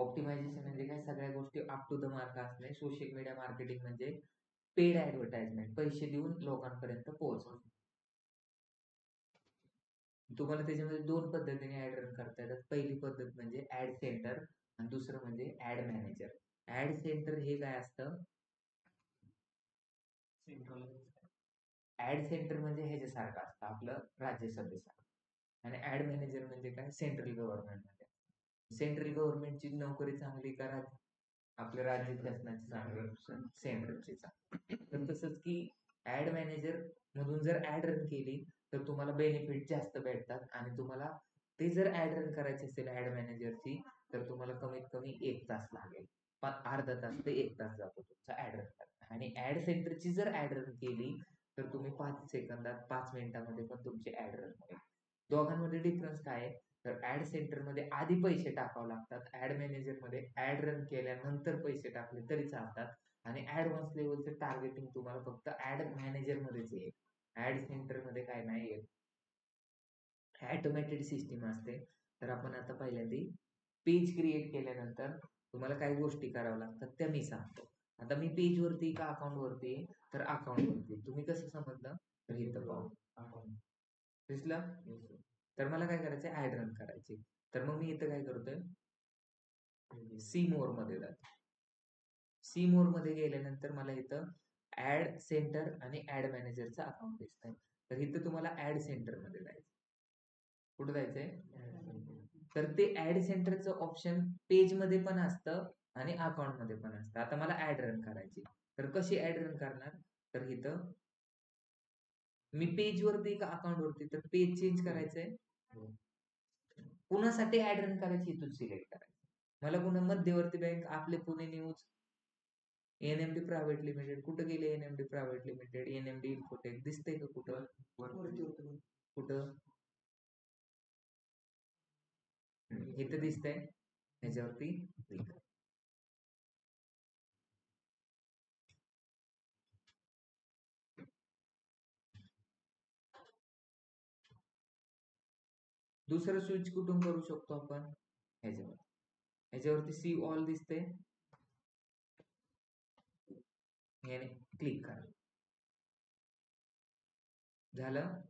Optimisation म्हणजे काय, सगळ्या गोष्टी अप टू द मार्क असणे. सोशल मीडिया मार्केटिंग म्हणजे पेड ऍडव्हर्टाइजमेंट, पैसे देऊन लोकांपर्यंत पोहोचवणे. तुम्हाला त्याच्यामध्ये दोन पद्धतीने ऍड रन करता येतात. पहिली पद्धत म्हणजे ऍड सेंटर आणि दुसरं म्हणजे ऍड मॅनेजर. ऍड सेंटर हे काय असतं, ऍड सेंटर म्हणजे ह्याच्यासारखं असतं आपलं राज्यसभेसारखं, आणि ऍड मॅनेजर म्हणजे काय, सेंट्रल गव्हर्नमेंट मध्ये. सेंट्रल गव्हर्नमेंटची नोकरी चांगली करा, आपल्या राज्य शासनाची चांगली, सेंट्रलची चांगली. तर तसंच की ऍड मॅनेजर मधून जर ऍड रन केली तर तुम्हाला बेनिफिट जास्त भेटतात, आणि तुम्हाला ते जर ऍड रन करायची असेल ऍड मॅनेजरची तर तुम्हाला कमीत कमी 1 तास लागेल. पण अर्धा तास ते 1 तास जातो तुमचा ऍड रन करता. आणि ऍड सेंटरची जर ऍड रन केली तर तुम्ही 5 सेकंदात 5 मिनिटामध्ये पण तुमची ऍड रन होईल. दोघांमध्ये डिफरन्स काय आहे, तर ऍड सेंटर मध्ये आधी पैसे टाकावे लागतात, ऍड मॅनेजर मध्ये ऍड रन केल्यानंतर पैसे टाकले तरी चालतात. आणि ऍडव्हान्स लेवलचं टार्गेटिंग तुम्हाला फक्त ऍड मॅनेजर मध्येच येईल, ऍड सेंटर मध्ये काय नाही येत. ऑटोमॅटेड सिस्टीम असते. तर आपण आता पहिल्यांदा पेज क्रिएट केल्यानंतर तुम्हाला काही गोष्टी कराव्या लागतात त्या मी सांगतो. आता मी पेज वरती का अकाउंट वरती, तर अकाउंट वरती. तुम्ही कसं समजलं, तर इथं पाहू दिसलं. तर मला काय करायचं, ऍड रन करायची. तर मग मी इथं काय करतोय, सी मोर मध्ये जातो. सी मोर मध्ये गेल्यानंतर मला इथं ऍड सेंटर आणि ऍड मॅनेजरचं अकाउंट दिसतंय. तर इथं तुम्हाला ऍड सेंटर मध्ये जायचं. कुठं जायचंय, तर ते ऍड सेंटरचं ऑप्शन पेज मध्ये पण असतं आणि अकाउंट मध्ये पण असतं. आता मला ऍड रन करायची, तर कशी ऍड रन करणार, तर इथं मी पेज वरती का अकाउंट वरती, तर पेज चेंज करायचंय. कुणासाठी ऍड रन करायची इथून सिलेक्ट करायचं. मला पुन्हा मध्यवर्ती बँक, आपले Pune news, NMD private limited, कुठं गेले NMD private limited, NMD infotech दिसतंय का कुठं, कुठं इथं दिसतंय, ह्याच्यावरती क्लिक करा. दुसरं स्विच कुठून करू शकतो आपण, ह्याच्यावर, ह्याच्यावरती सी ऑल दिसते, याने क्लिक करा. झालं.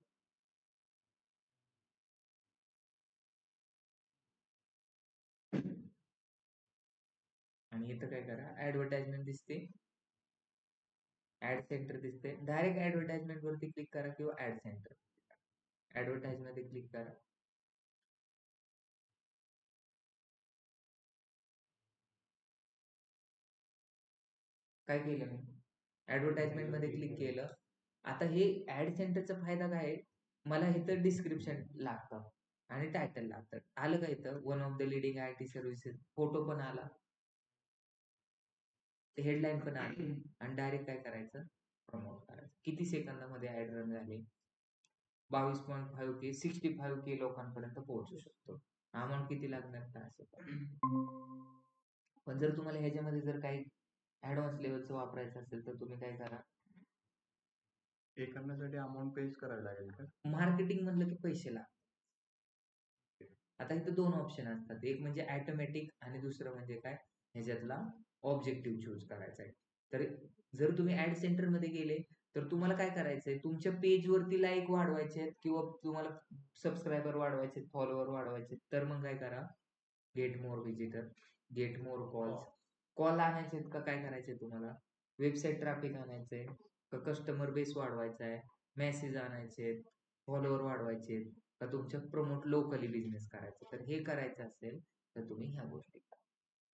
आणि इथं काय करा, ऍडव्हर्टाइजमेंट दिसते, ऍड सेंटर दिसते. डायरेक्ट ऍडव्हर्टाइजमेंट वरती क्लिक करा किंवा ऍड सेंटर, ऍडव्हर्टाइज मध्ये क्लिक करा. काय केलं मी, ऍडव्हर्टाइजमेंट मध्ये क्लिक केलं. आता हे ऍड सेंटरचा फायदा काय आहे, मला इथं डिस्क्रिप्शन लागतं आणि टायटल लागतं. आलं का इथं, one of the leading IT services, photo पण आला, हेडलाईन पण आली, आणि डायरेक्ट काय करायचं, प्रमोट करायचं. किती सेकंदामध्ये ऍड रन झाली, 22.5K, 65K लोकांपर्यंत पोहोचू शकतो. अमाऊंट किती लागणार, 6. पण जर तुम्हाला ह्याच्यामध्ये जर काही ऍडव्हान्स लेवलचं वापरायचं असेल तर तुम्ही काय करा, हे करण्यासाठी अमाऊंट पेज करायला लागेल का? मार्केटिंग म्हणलं की पैसे लागतात. आता इथं दोन ऑप्शन असतात, एक म्हणजे ऑटोमॅटिक आणि दुसरं म्हणजे काय, ह्याच्यातला ऑब्जेक्टिव्ह चूज करायचा आहे. तर जर तुम्ही ऍड सेंटर मध्ये गेले तर तुम्हाला काय करायचंय, तुमच्या पेज वरती लाईक वाढवायचे आहेत किंवा तुम्हाला सबस्क्रायबर वाढवायचे, फॉलोअर वाढवायचे, तर मग काय करा, get more visitor, get more calls, call आणायचे का काय करायचे तुम्हाला, वेबसाईट ट्रॅफिक आणायचंय का, कस्टमर बेस वाढवायचा आहे, मेसेज आणायचे, फॉलोअर वाढवायचे, का तुमच्या प्रमोट लोकली बिझनेस करायचं. तर हे करायचं असेल तर तुम्ही ह्या गोष्टी करा.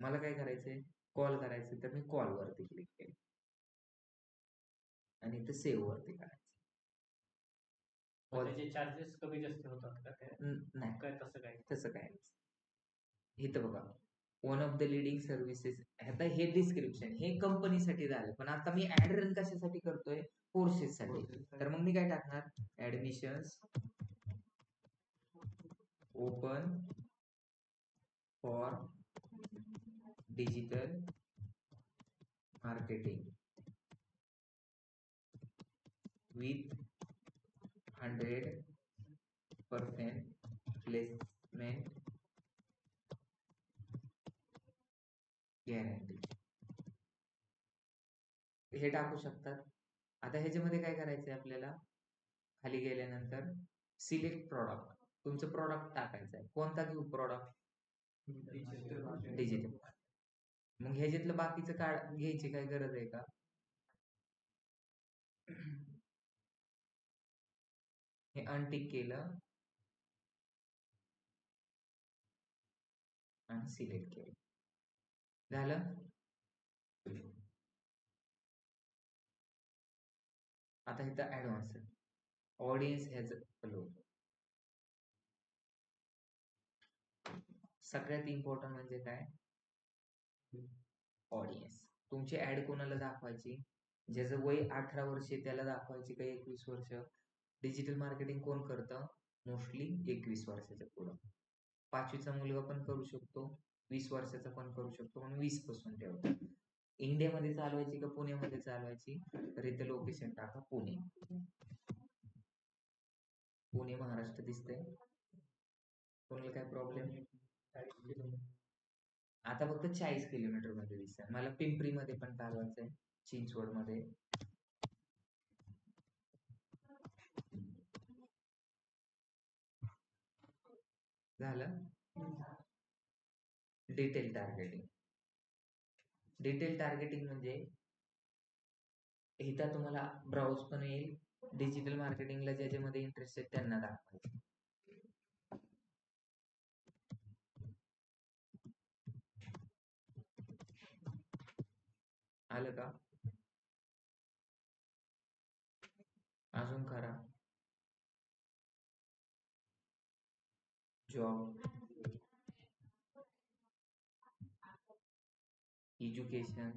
मला काय करायचंय, कॉल करायचं, तर मी कॉल वरती क्लिक केलं आणि इथं सेव्ह वरती करायचं. त्याचे चार्जेस कमी जास्त होतात का काय? नाही, काय तसं काय? तसं काय नाही. इथं बघा, one of the leading services, आता हे डिस्क्रिप्शन हे कंपनीसाठी झालं, पण आता मी ऍड रन कशासाठी करतोय, कोर्सेस साठी. तर मग मी काय टाकणार, admissions open for digital marketing with 100% placement guarantee हे टाकू शकतात. आता ह्याच्यामध्ये काय करायचंय आपल्याला, खाली गेल्यानंतर सिलेक्ट प्रॉडक्ट, तुमचं प्रॉडक्ट टाकायचं आहे. कोणता घेऊ प्रॉडक्ट? डिजिटल. मग ह्याच्यातलं बाकीचं घ्यायची काय गरज आहे का? हे अनटिक केलं आणि सिलेक्ट केलं, झालं. आता इथं ऍडव्हान्स ऑडियन्स हॅज फ्लो. सगळ्यात इम्पॉर्टंट म्हणजे काय? ऑडियन्स. तुमची ऍड कोणाला दाखवायची? ज्याचं वय 18 वर्षे त्याला दाखवायची का 21 वर्ष? डिजिटल मार्केटिंग कोण करतं? मोस्टली 21 वर्षाच्या पुढं. 5वीचा मुलगा पण करू शकतो, 20 वर्षाचा पण करू शकतो, म्हणून 20 पासून ठेवतो. इंडियामध्ये चालवायची का पुण्यामध्ये चालवायची? तर इथे लोकेशन टाका पुणे. पुणे महाराष्ट्र दिसतंय? कोणाला काय प्रॉब्लेम? आता फक्त 40 किलोमीटर मध्ये दिसतंय. मला पिंपरी मध्ये पण चालवायचंय, चिंचवड मध्ये. झालं. Detail targeting. डिटेल टार्गेटिंग म्हणजे इथं तुम्हाला ब्राउज पण येईल. डिजिटल मार्केटिंगला ज्याच्यामध्ये इंटरेस्ट आहे त्यांना दाखवायचं. आलं का? अजून करा. Job, education.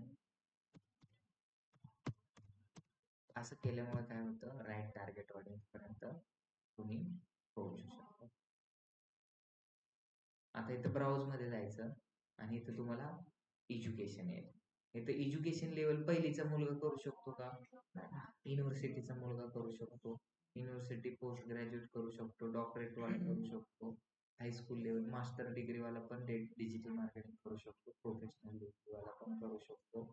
असं केल्यामुळे काय होतं, राईट टार्गेट ऑडियन्स पर्यंत तुम्ही पोहोचू शकता. आता इथं ब्राउज मध्ये जायचं आणि इथं तुम्हाला एज्युकेशन येईल. इथं एज्युकेशन लेवल पहिलीचा मुलगा करू शकतो का? युनिव्हर्सिटीचा मुलगा करू शकतो, युनिव्हर्सिटी पोस्ट ग्रॅज्युएट करू शकतो, डॉक्टरेट वाला करू शकतो, हायस्कूल लेवल मास्टर डिग्री वाला पण डिजिटल मार्केटिंग करू शकतो, प्रोफेशनल डिग्री वाला पण करू शकतो,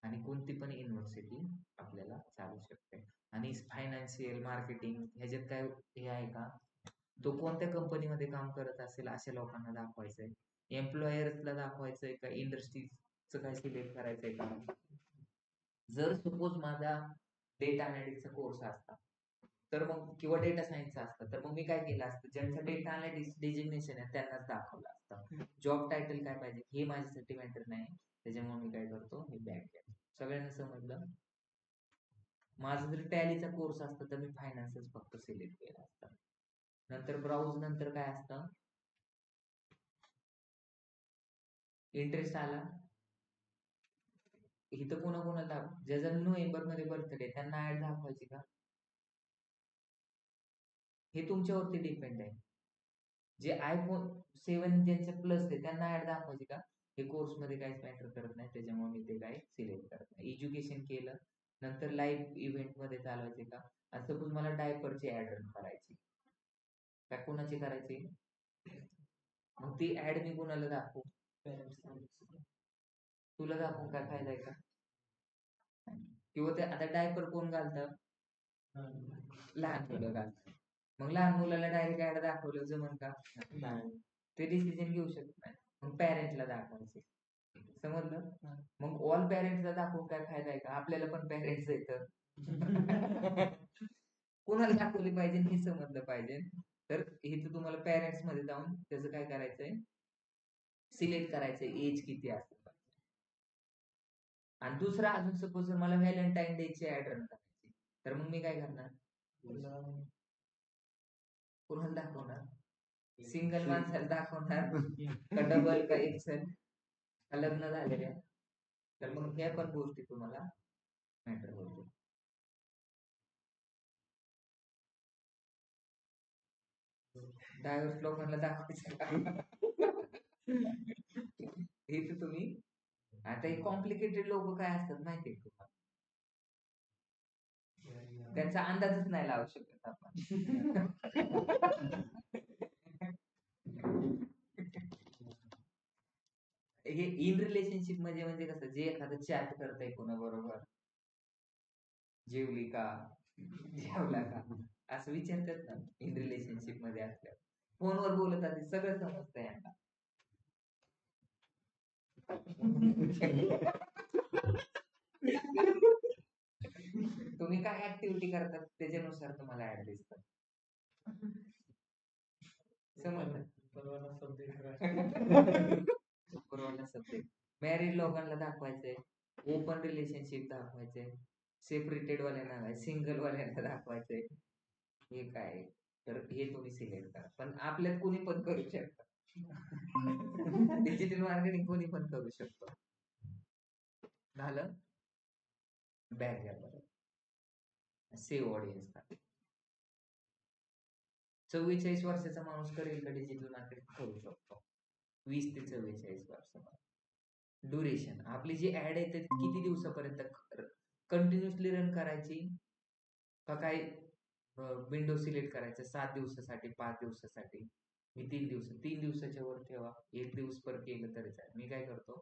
आणि कोणती पण युनिव्हर्सिटी आपल्याला चालू शकते. आणि फायनान्शियल मार्केटिंग ह्याच्यात काय हे आहे का? तो कोणत्या कंपनीमध्ये काम करत असेल अशा लोकांना दाखवायचंय, एम्प्लॉयर्सला दाखवायचंय का इंडस्ट्रीजचं काय सिलेक्ट करायचंय का? जर सपोज माझा डेटा अनालिटिक्सचा कोर्स असता तर मग, किंवा डेटा सायन्सचा असता, तर मग मी काय केलं असतं, ज्यांचं डेटा अनालिटिक्स डिजिग्नेशन आहे त्यांनाच दाखवलं असतं. जॉब टायटल काय पाहिजे हे माझ्यासाठी मॅटर नाही, त्याच्यामुळे मी काय करतो, हे बॅक केलं. सगळ्यांना समजलं? माझा जर टॅलीचा कोर्स असता तर मी फायनान्सच फक्त सिलेक्ट केला असता. नंतर ब्राउज नंतर काय असतं, इंटरेस्ट आला. इथं कोणाकोणाला, ज्याचा नोव्हेंबर मध्ये बर्थडे त्यांना ऍड दाखवायची का? हे तुमच्यावरती डिपेंड आहे. जे आयफोन 7 ज्यांचे प्लस आहे त्यांना ऍड दाखवायची का? हे कोर्स मध्ये काहीच मॅटर करत नाही, त्याच्यामुळे मी ते काय सिलेक्ट करत नाही. एज्युकेशन केलं, नंतर लाईव्ह इव्हेंट मध्ये चालवायचे का? आणि सपोज मला डायपरची ऍड रन करायची, काय कोणाची करायची? मग ती ऍड मी कोणाला दाखवू? तुला दाखवून काय फायदा आहे का? किंवा ते आता डायपर कोण घालतं? लहान मुलं घालतात. मग लहान मुलाला डायरेक्ट ऍड दाखवलं जमन का? ते डिसिजन घेऊ शकत नाही. मग पॅरेंटला दाखवायचे, समजलं? मग ऑल पॅरेंट्सला दाखवून काय फायदा आहे का? आपल्याला पण पॅरेंट्स येतं. कोणाला दाखवली पाहिजे हे समजलं पाहिजे. तर इथं तुम्हाला पॅरेंट्स मध्ये जाऊन त्याचं काय करायचंय, सिलेक्ट करायचंय एज किती असतं. आणि दुसरा अजून सपोज मला व्हॅलेंटाईन डे ची ऍड रन करायची, तर मग मी काय करणार, कोणाला दाखवणार? सिंगल माणसाला दाखवणार का डबल का एक्सेल का लग्न झालेल्या? तर मग ह्या पण गोष्टी तुम्हाला मॅटर होतील. डायव्हर्स लोकांना दाखवायचं का? हे तर तुम्ही, आता हे कॉम्प्लिकेटेड लोक काय असतात माहितीये तुम्हाला, त्यांचा अंदाजच नाही लावू शकत आपण. हे इन रिलेशनशिप म्हणजे कसं, जे एखादं चॅट करतंय कोणाबरोबर, जेवली का, जेवला का, असं विचारतात ना इन रिलेशनशिप मध्ये असल्यावर. फोनवर बोलत आधी सगळं समजतं यांना. तुम्ही काय ऍक्टिव्हिटी करतात त्याच्यानुसार तुम्हाला ऍड दिसतात. समजलं? पुरवणा सब्जेक्ट. मॅरिड लोकांना दाखवायचंय, ओपन रिलेशनशिप दाखवायचंय, सेपरेटेड वाल्यांना, सिंगल वाल्यांना दाखवायचंय. हे काय, तर हे तुम्ही सिलेक्ट करा. पण आपल्यात कोणी पण करू शकतं. डिजिटल मार्केटिंग कोणी पण करू शकतो. झालं? बॅक घ्या बरं. सेव्ह ऑडियन्स का. 44 वर्षाचा माणूस करेल का डिजिटल मार्केटिंग? करू शकतो. 20 ते 44 वर्ष. ड्युरेशन, आपली जी ऍड आहे ती किती दिवसापर्यंत कंटिन्युअसली रन करायची का काय विंडो सिलेक्ट करायचं, 7 दिवसासाठी, 5 दिवसासाठी, मी 3 दिवसाच्या वर ठेवा. 1 दिवस पर केलं तरी चालेल. मी काय करतो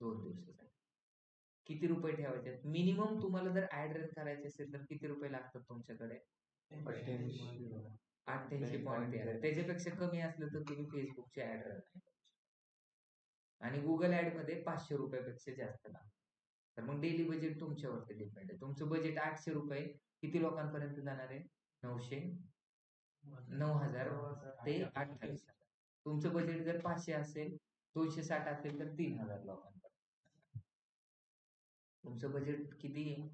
2 दिवसासाठी. किती रुपये ठेवायचे? मिनिमम तुम्हाला जर ऍड रन करायचे असेल तर किती रुपये लागतात तुमच्याकडे? 88.13. त्याच्यापेक्षा कमी असलं तर तुम्ही फेसबुकचे ऍड रन नाही. आणि गुगल ऍड मध्ये 500 रुपयापेक्षा जास्त लागतं. तर मग डेली बजेट तुमच्यावरती डिपेंड आहे. तुमचं बजेट 800 रुपये किती लोकांपर्यंत जाणार आहे? 9,000 ते 28,000. तुमचं बजेट जर 500 असेल, 260 असेल तर 3,000 लोकांपर्यंत. तुमचं बजेट किती आहे?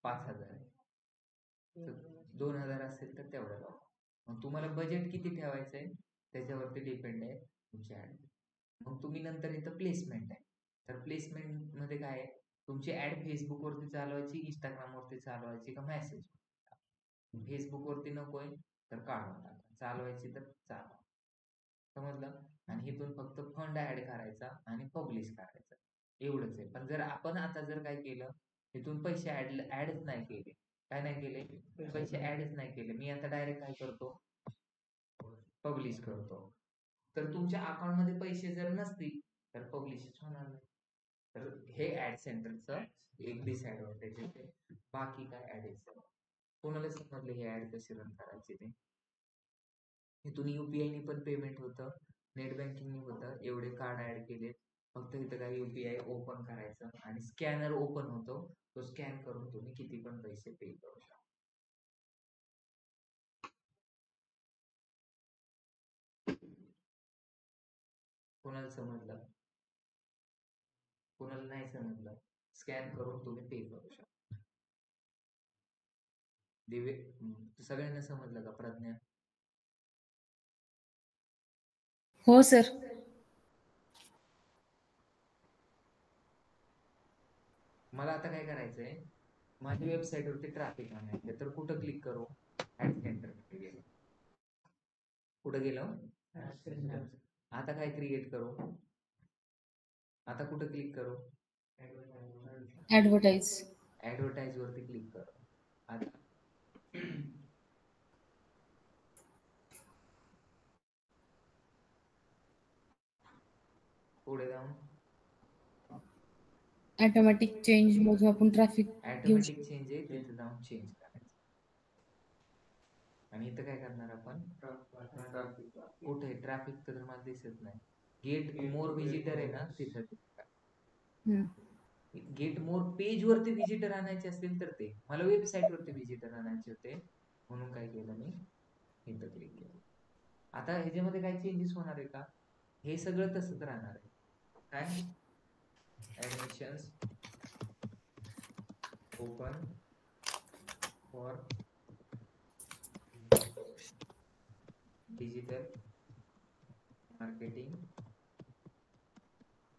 5,000 आहे. 2,000 असेल तर तेवढ्या लोक. मग तुम्हाला बजेट किती ठेवायचंय त्याच्यावरती डिपेंड आहे तुमची ऍड. मग तुम्ही नंतर इथं प्लेसमेंट आहे. तर प्लेसमेंट मध्ये काय आहे, तुमची ऍड फेसबुक वरती चालवायची, इंस्टाग्राम वरती चालवायची का मेसेज? फेसबुक वरती नकोय तर काढून टाका, चालवायची तर चालवा. समजलं? आणि इथून फक्त फंड ऍड करायचा आणि पब्लिश करायचं, एवढंच आहे. पण जर आपण आता जर काय केलं, इथून पैसे ऍडच नाही केले, काय नाही केले, पैसे ऍडच नाही केले, मी आता डायरेक्ट काय करतो, पब्लिश करतो. तर तुमच्या अकाउंट मध्ये पैसे जर नसतील तर पब्लिशच होणार नाही. तर हे ऍड सेंटरचं एक डिसएडव्हान्टेज आहे. बाकी काय ऍड आहे? कोणाला समजलं हे ऍड कशी रन करायची ते? इथून UPI ने पण पेमेंट होतं, नेट बँकिंग होतं. एवढे कार्ड ऍड केले, फक्त इथं काय UPI ओपन करायचं आणि स्कॅनर ओपन होतो, तो स्कॅन करून तुम्ही किती पण पैसे पे करू शकता. कोणाला समजलं? कोणाला नाही समजलं? स्कॅन करून तुम्ही पे करू शकता. दिवे, सगळ्यांना समजलं का प्रज्ञा? हो सर. मला आता काय करायचंय, माझ्या वेबसाईट वरती ट्रॅफिक आणायचं, तर कुठं क्लिक करू? ऍड सेंटर मध्ये गेलो. कुठं गेलो? आता काय क्रिएट करू? आता कुठं क्लिक करू? ऍडव्हर्टाइज. ऍडव्हर्टाइज वरती क्लिक करू. आता पुढे जाऊन ऑटोमॅटिक चेंज मधून आपण ट्रॅफिक घेऊ शकतो. ऑटोमॅटिक चेंज आहे, तिथे जाऊन चेंज करायचं. आणि इथं काय करणार आपण? कुठे ट्रॅफिक तर मला दिसत नाही. गेट मोर व्हिजिटर आहे ना, तिथं गेट मोर पेज वरती व्हिजिटर आणायचे असतील तर ते, मला वेबसाईट वरती व्हिजिटर आणायचे होते म्हणून काय केलं मी, इथं क्लिक केलं. आता ह्याच्यामध्ये काय चेंजेस होणार आहे का? हे सगळं तसंच राहणार आहे. काय? Admissions open for digital marketing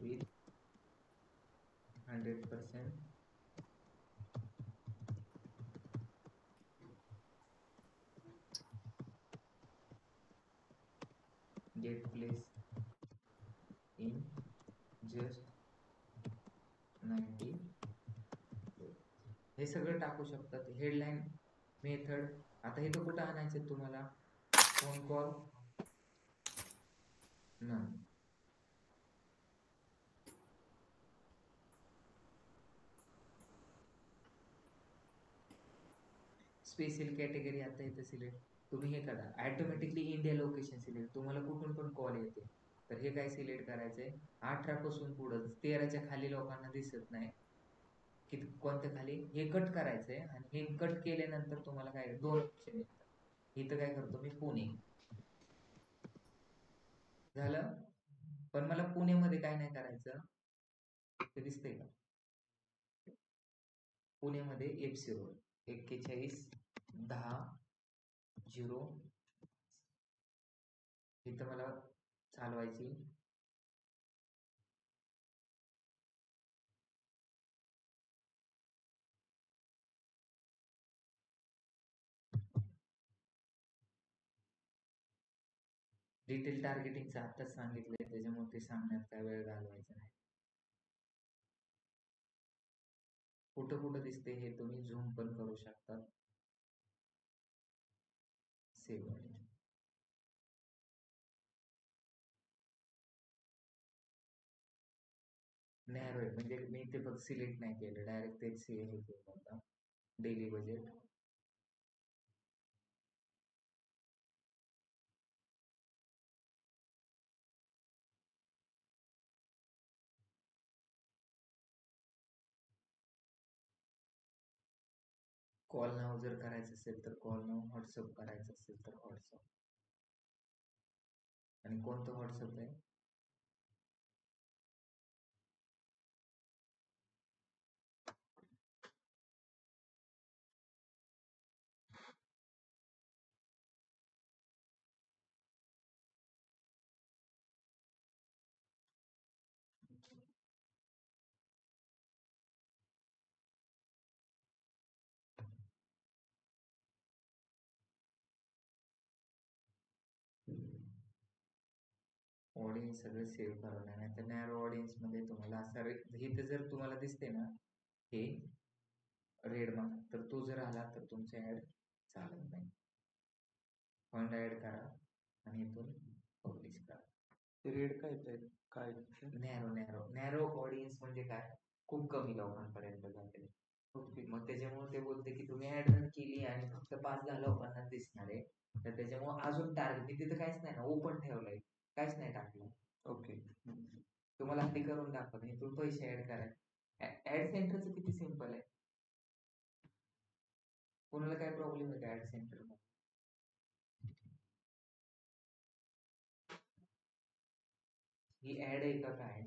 with 100% get place in just 90. हे सगळं टाकू शकतात. Headline, method. आता हे तर कुठं आणायचं तुम्हाला? फोन कॉल ना, स्पेशल कॅटेगरी आता इथं सिलेक्ट तुम्ही हे करा ऑटोमॅटिकली इंडिया लोकेशन सिलेक्ट तुम्हाला कुठून पण कॉल येते तर हे काय सिलेक्ट करायचंय 18 पासून पुढं 13च्या खाली लोकांना दिसत नाही की कोणत्या खाली हे कट करायचंय आणि हे कट केल्यानंतर तुम्हाला काय दोन ऑप्शन येतात इथं काय करतो मी पुणे झालं पण मला पुण्यामध्ये काय नाही करायचं ते दिसतंय का पुण्यामध्ये एफसी रोड 4110 इथं मला चालवायची डिटेल टार्गेटिंगचं आताच सांगितलंय त्याच्यामुळे ते सांगण्यात काय वेळ घालवायचा नाही कुठं कुठं दिसते हे तुम्ही झूम पण करू शकता सेव्ह नॅरो आहे म्हणजे मी ते फक्त सिलेक्ट नाही केलं डायरेक्ट तेच हे केलं होतं डेली बजेट कॉल नाव जर करायचं असेल तर कॉल नाव व्हॉट्सअप करायचं असेल तर व्हॉट्सअप आणि कोणतं व्हॉट्सअप आहे ऑडियन्स सगळं सेव्ह करावं नाही तर नॅरो ऑडियन्स मध्ये तुम्हाला असं इथं जर तुम्हाला दिसते ना हे रेड मार्क तर तो जर आला तर तुमचे ऍड चालत नाही फंड ऍड करा आणि इथून पब्लिश करा ते रेड काय नॅरो नॅरो नॅरो ऑडियन्स म्हणजे काय खूप कमी लोकांपर्यंत जाते मग त्याच्यामुळे ते बोलते की तुम्ही ऍड रन केली आणि फक्त 5-10 लोकांना दिसणार आहे तर त्याच्यामुळे अजून टार्गेट मी तिथं काहीच नाही ना ओपन ठेवलंय काहीच नाही टाकलं ओके तुम्हाला आधी करून दाखवतो इथून पैसे ऍड करा ऍड सेंटरचं किती सिंपल आहे कोणाला काय प्रॉब्लेम आहे का ऍड सेंटर ही ऍड आहे का काय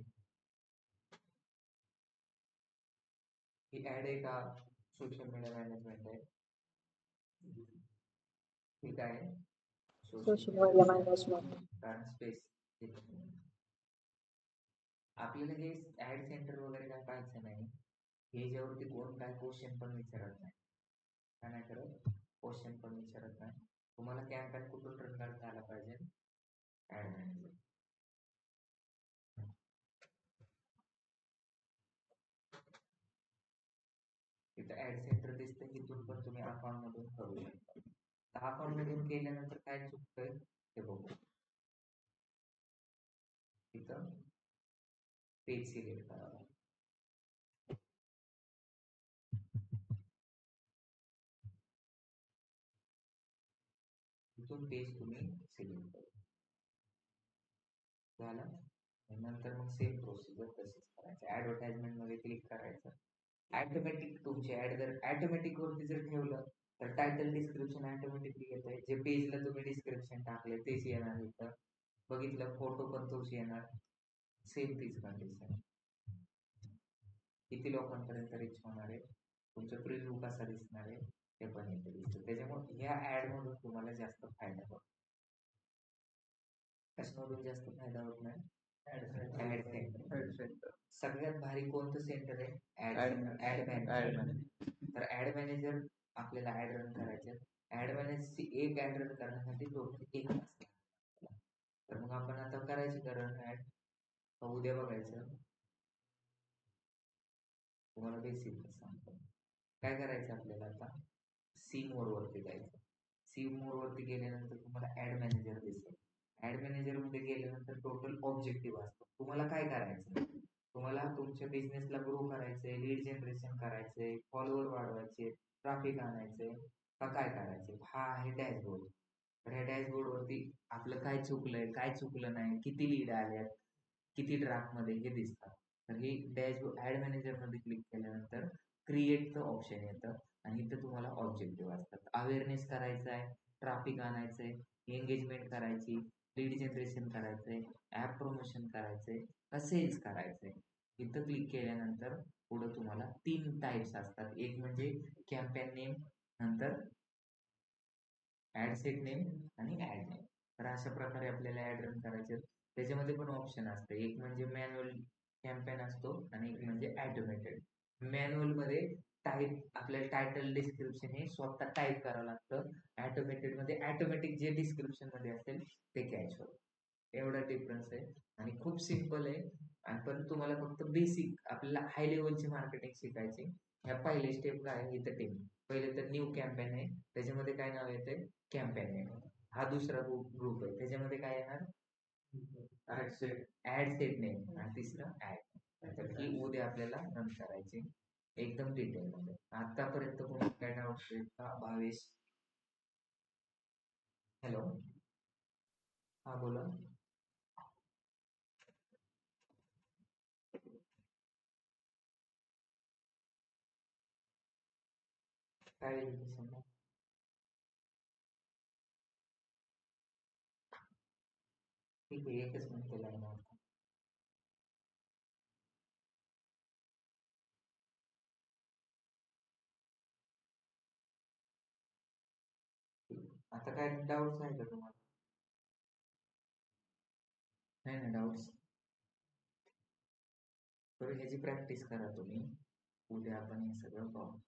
ही ऍड आहे का सोशल मीडिया मॅनेजमेंट आहे ठीक आहे सोशल मीडिया मॅनेजमेंट कारण स्पेस आपल्याला हे ऍड सेंटर वगैरे काय पाहायचं नाही हे ज्यावरती कोण काय क्वेश्चन पण विचारत नाही काय नाही करत क्वेश्चन पण विचारत नाही तुम्हाला कॅम्पेन कुठून रन करता आला पाहिजे ऍड मॅनेजर इथं ऍड सेंटर दिसतं तिथून पण तुम्ही अकाउंट मधून करू शकता अकाउंट मधून केल्यानंतर काय चुकतंय ते बघू इथं पेज सिलेक्ट करावं इथून पेज तुम्ही सिलेक्ट करा झालं नंतर मग सेम प्रोसिजर तशीच करायची ऍडव्हर्टाइजमेंट मध्ये क्लिक करायचं ऑटोमॅटिक तुमची ऍड जर ऑटोमॅटिक वरती जर ठेवलं तर टायटल डिस्क्रिप्शन ऑटोमॅटिकली येत आहे जे पेजला तुम्ही डिस्क्रिप्शन टाकले तेच येणार इथं बघितलं फोटो पण तोच येणार सेम तीच कंडिशन किती लोकांपर्यंत रीच होणार आहे तुमचं प्रिव्ह्यू कसा दिसणार आहे ते पण इथे दिसतं त्याच्यामुळे ह्या ऍड मधून तुम्हाला जास्त फायदा होतो कशामधून जास्त फायदा होत नाही ऍड सेंटर सगळ्यात भारी कोणतं सेंटर आहे ऍड मॅनेजर तर ऍड मॅनेजर आपल्याला ऍड रन करायचे ऍड मॅनेजरची एक ऍड रन करण्यासाठी टोटल 1 तास तर मग आपण आता करायची का रन ऍड उद्या बघायचं तुम्हाला बेसिक सांगतो काय करायचं आपल्याला आता सी मोड वरती जायचं सी मोड वरती गेल्यानंतर तुम्हाला ऍड मॅनेजर दिसेल ऍड मॅनेजर मध्ये गेल्यानंतर टोटल ऑब्जेक्टिव्ह असतो तुम्हाला काय करायचं तुम्हाला तुमच्या बिझनेसला ग्रो करायचंय लीड जनरेशन करायचंय फॉलोअर वाढवायचे ट्रॅफिक आणायचंय का काय करायचे, हा आहे डॅशबोर्ड. तर ह्या डॅशबोर्ड वरती आपलं काय चुकलंय, काय चुकलं नाही, किती लीड आल्यात, किती ड्राफ्ट मध्ये हे दिसतात. तर हे डॅशबोर्ड ऍड मॅनेजर मध्ये क्लिक केल्यानंतर क्रिएटचं ऑप्शन येतं आणि इथं तुम्हाला ऑब्जेक्टिव्ह असतात. अवेअरनेस करायचा आहे, ट्रॅफिक आणायचंय, एंगेजमेंट करायची, लीड जनरेशन करायचंय, ऍप प्रमोशन करायचंय, का सेल्स करायचंय. इथं क्लिक केल्यानंतर पुढे तुम्हाला 3 टाइप्स असतात. एक म्हणजे कॅम्पेन नेम, नंतर ऍड सेट नेम आणि ऍड नेम. तर अशा प्रकारे आपल्याला ऍड रन करायचे. त्याच्यामध्ये पण ऑप्शन असते. एक म्हणजे मॅन्युअल कॅम्पेन असतो आणि एक म्हणजे ऑटोमेटेड. मॅन्युअल मध्ये टाईप आपल्याला टायटल डिस्क्रिप्शन हे स्वतः टाईप करावं लागतं. ऑटोमेटेड मध्ये ऑटोमॅटिक जे डिस्क्रिप्शन मध्ये असेल ते कॅच होतं. एवढा डिफरन्स आहे आणि खूप सिम्पल आहे. आणि पण तुम्हाला फक्त बेसिक आपल्याला हाय लेवलची मार्केटिंग शिकायची. ह्या पहिले स्टेप काय आहे इथं टेम. पहिले तर न्यू कॅम्पेन आहे, त्याच्यामध्ये काय नाव येते, कॅम्पेन आहे. हा दुसरा ग्रुप आहे, त्याच्यामध्ये काय येणार, ऍड सेट नेम आणि तिसरं ऍड. तर ही उद्या आपल्याला रन करायची एकदम डिटेल मध्ये. आतापर्यंत कोणी काय डाऊट का भावेश? हॅलो, हा बोला. काय verification आहे? ठीक आहे, एकच मिनिट लाईन होता. आता काय डाऊट्स आहे का तुम्हाला? नाही ना डाऊट्स. तर ह्याची प्रॅक्टिस करा तुम्ही. उद्या आपण हे सगळं पाहू.